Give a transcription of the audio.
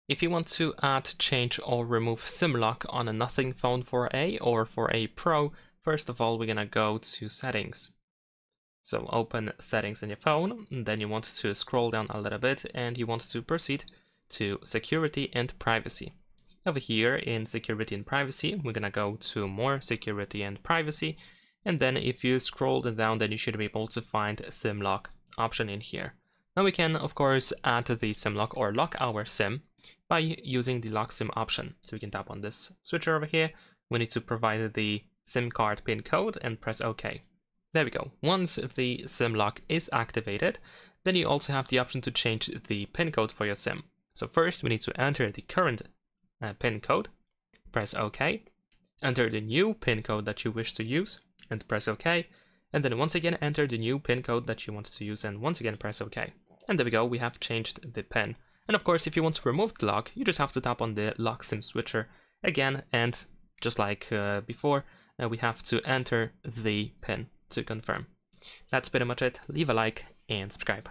If you want to add, change, or remove SIM lock on a Nothing Phone 4a or 4a Pro, first of all, we're gonna go to Settings. So open Settings on your phone, and then you want to scroll down a little bit, and you want to proceed to Security and Privacy. Over here in Security and Privacy, we're gonna go to More Security and Privacy, and then if you scroll down, then you should be able to find a SIM lock option in here. Now we can, of course, add the SIM lock or lock our SIM by using the lock SIM option. So we can tap on this switcher over here. We need to provide the SIM card PIN code and press OK. There we go. Once the SIM lock is activated, then you also have the option to change the PIN code for your SIM. So first we need to enter the current PIN code, press OK, enter the new PIN code that you wish to use and press OK, and then once again enter the new PIN code that you want to use and once again press OK. And there we go, we have changed the PIN. And of course, if you want to remove the lock, you just have to tap on the lock SIM switcher again, and just like before, we have to enter the PIN to confirm. That's pretty much it. Leave a like and subscribe.